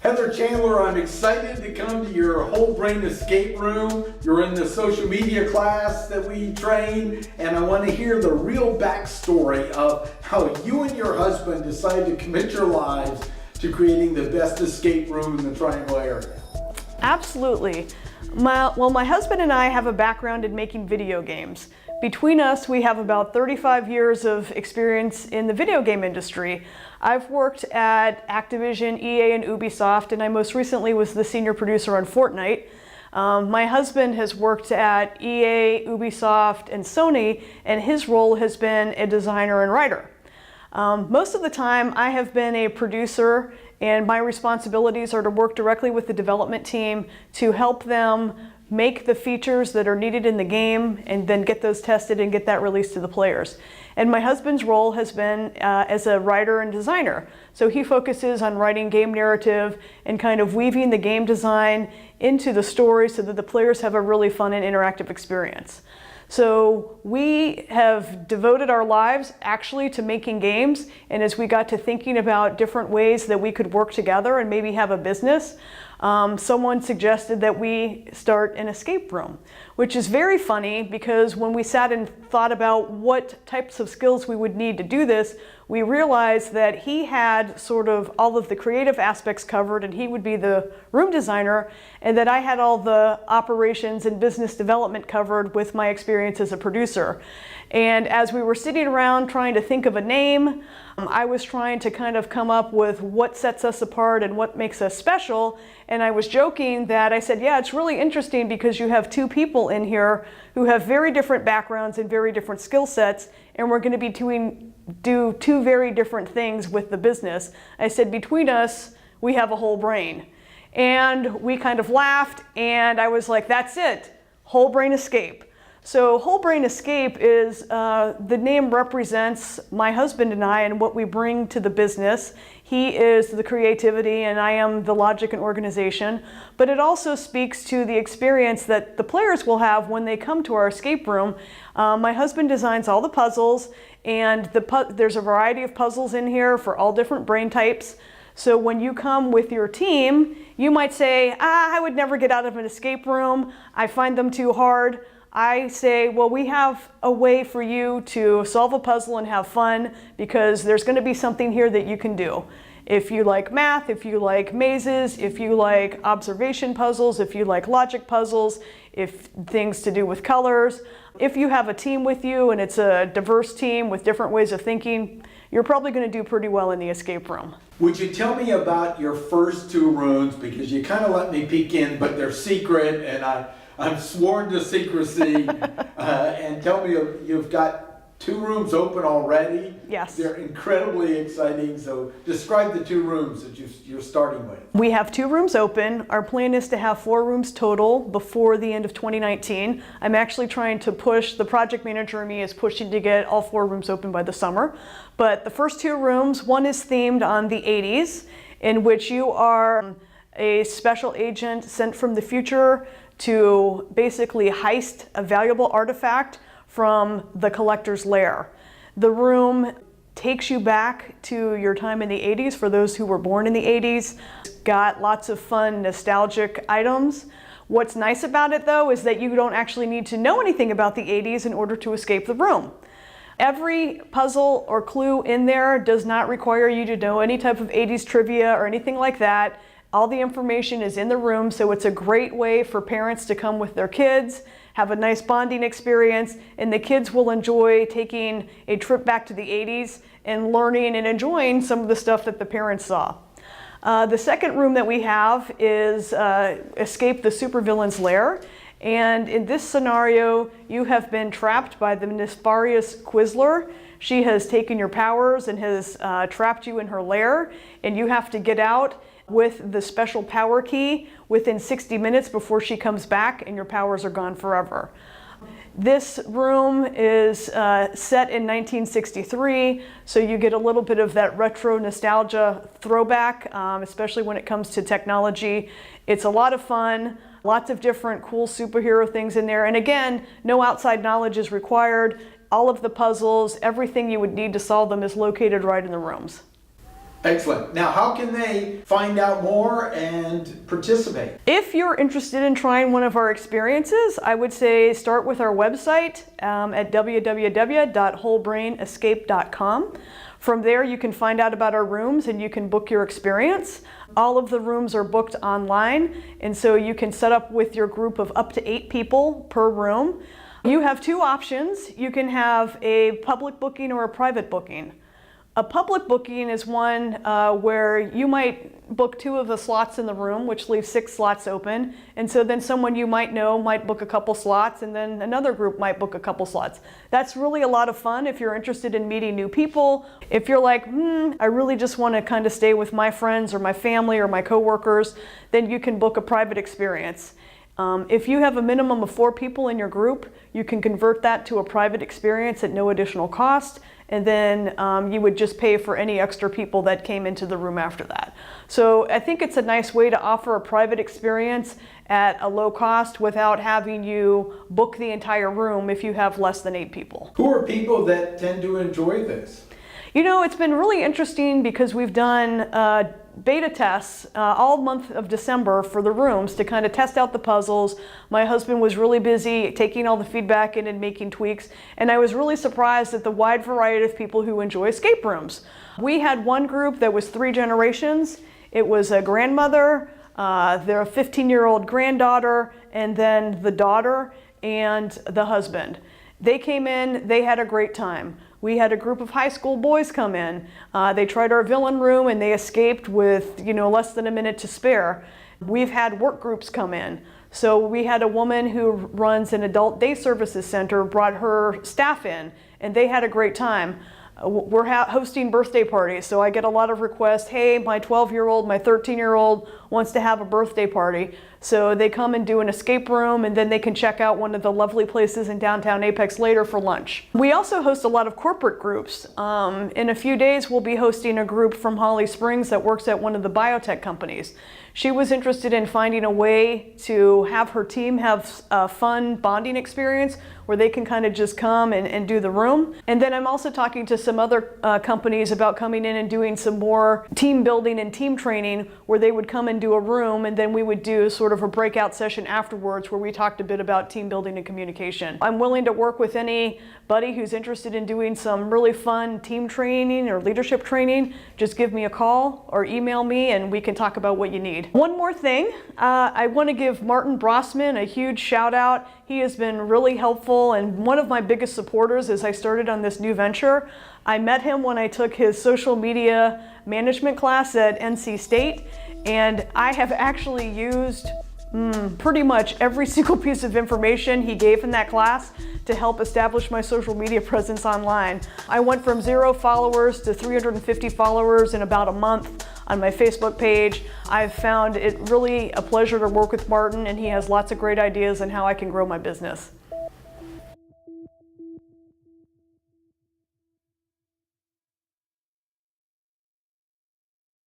Heather Chandler, I'm excited to come to your whole brain escape room. You're in the social media class that we train, and I want to hear the real backstory of how you and your husband decided to commit your lives to creating the best escape room in the Triangle area. Absolutely. My husband and I have a background in making video games. Between us, we have about 35 years of experience in the video game industry. I've worked at Activision, EA, and Ubisoft, and I most recently was the senior producer on Fortnite. My husband has worked at EA, Ubisoft, and Sony, and his role has been a designer and writer. Most of the time, I have been a producer, and my responsibilities are to work directly with the development team to help them make the features that are needed in the game and then get those tested and get that released to the players. And my husband's role has been as a writer and designer. So he focuses on writing game narrative and kind of weaving the game design into the story so that the players have a really fun and interactive experience. So we have devoted our lives actually to making games, and as we got to thinking about different ways that we could work together and maybe have a business, someone suggested that we start an escape room, which is very funny because when we sat and thought about what types of skills we would need to do this, we realized that he had sort of all of the creative aspects covered and he would be the room designer, and that I had all the operations and business development covered with my experience as a producer. And as we were sitting around trying to think of a name, I was trying to kind of come up with what sets us apart and what makes us special. And I was joking that I said, yeah, it's really interesting because you have two people in here who have very different backgrounds and very different skill sets, and we're going to be do two very different things with the business. I said, between us, we have a whole brain. And we kind of laughed, and I was like, that's it, whole brain escape. So Whole Brain Escape is, the name represents my husband and I and what we bring to the business. He is the creativity and I am the logic and organization, but it also speaks to the experience that the players will have when they come to our escape room. My husband designs all the puzzles, and there's a variety of puzzles in here for all different brain types. So when you come with your team, you might say, I would never get out of an escape room, I find them too hard. I say, well, we have a way for you to solve a puzzle and have fun because there's going to be something here that you can do. If you like math, if you like mazes, if you like observation puzzles, if you like logic puzzles, if things to do with colors, if you have a team with you and it's a diverse team with different ways of thinking, you're probably going to do pretty well in the escape room. Would you tell me about your first two rooms, because you kind of let me peek in, but they're secret and I'm sworn to secrecy, and tell me, you've got two rooms open already. Yes. They're incredibly exciting, so describe the two rooms that you're starting with. We have two rooms open. Our plan is to have 4 rooms total before the end of 2019. I'm actually trying to push, the project manager and me is pushing to get all 4 rooms open by the summer. But the first 2 rooms, one is themed on the 80s, in which you are a special agent sent from the future to basically heist a valuable artifact from the collector's lair. The room takes you back to your time in the 80s for those who were born in the 80s. Got lots of fun, nostalgic items. What's nice about it, though, is that you don't actually need to know anything about the 80s in order to escape the room. Every puzzle or clue in there does not require you to know any type of 80s trivia or anything like that. All the information is in the room, so it's a great way for parents to come with their kids, have a nice bonding experience, and the kids will enjoy taking a trip back to the 80s and learning and enjoying some of the stuff that the parents saw. The second room that we have is Escape the Supervillain's Lair. And in this scenario, you have been trapped by the nefarious Quizler. She has taken your powers and has trapped you in her lair, and you have to get out with the special power key within 60 minutes before she comes back, and your powers are gone forever. This room is set in 1963, so you get a little bit of that retro nostalgia throwback, especially when it comes to technology. It's a lot of fun, lots of different cool superhero things in there, and again, no outside knowledge is required. All of the puzzles, everything you would need to solve them is located right in the rooms. Excellent. Now, how can they find out more and participate? If you're interested in trying one of our experiences, I would say start with our website at www.wholebrainescape.com. From there, you can find out about our rooms and you can book your experience. All of the rooms are booked online, and so you can set up with your group of up to 8 people per room. You have 2 options. You can have a public booking or a private booking. A public booking is one where you might book 2 of the slots in the room, which leaves 6 slots open. And so then someone you might know might book a couple slots, and then another group might book a couple slots. That's really a lot of fun if you're interested in meeting new people. If you're like, I really just want to kind of stay with my friends or my family or my coworkers, then you can book a private experience. If you have a minimum of 4 people in your group, you can convert that to a private experience at no additional cost, and then you would just pay for any extra people that came into the room after that. So I think it's a nice way to offer a private experience at a low cost without having you book the entire room if you have less than 8 people. Who are people that tend to enjoy this? You know, it's been really interesting because we've done beta tests all month of December for the rooms to kind of test out the puzzles. My husband was really busy taking all the feedback in and making tweaks, and I was really surprised at the wide variety of people who enjoy escape rooms. We had one group that was 3 generations. It was a grandmother, their 15-year-old granddaughter, and then the daughter and the husband. They came in, they had a great time. We had a group of high school boys come in. They tried our villain room and they escaped with, less than a minute to spare. We've had work groups come in. So we had a woman who runs an adult day services center, brought her staff in, and they had a great time. We're hosting birthday parties, so I get a lot of requests. Hey, my 12-year-old, my 13-year-old wants to have a birthday party. So they come and do an escape room, and then they can check out one of the lovely places in downtown Apex later for lunch. We also host a lot of corporate groups. In a few days, we'll be hosting a group from Holly Springs that works at one of the biotech companies. She was interested in finding a way to have her team have a fun bonding experience where they can kind of just come and do the room. And then I'm also talking to some other companies about coming in and doing some more team building and team training where they would come and do a room, and then we would do sort of a breakout session afterwards where we talked a bit about team building and communication. I'm willing to work with anybody who's interested in doing some really fun team training or leadership training. Just give me a call or email me and we can talk about what you need. One more thing, I want to give Martin Brossman a huge shout out. He has been really helpful and one of my biggest supporters as I started on this new venture. I met him when I took his social media management class at NC State, and I have actually used pretty much every single piece of information he gave in that class to help establish my social media presence online. I went from 0 followers to 350 followers in about a month on my Facebook page. I've found it really a pleasure to work with Martin, and he has lots of great ideas on how I can grow my business.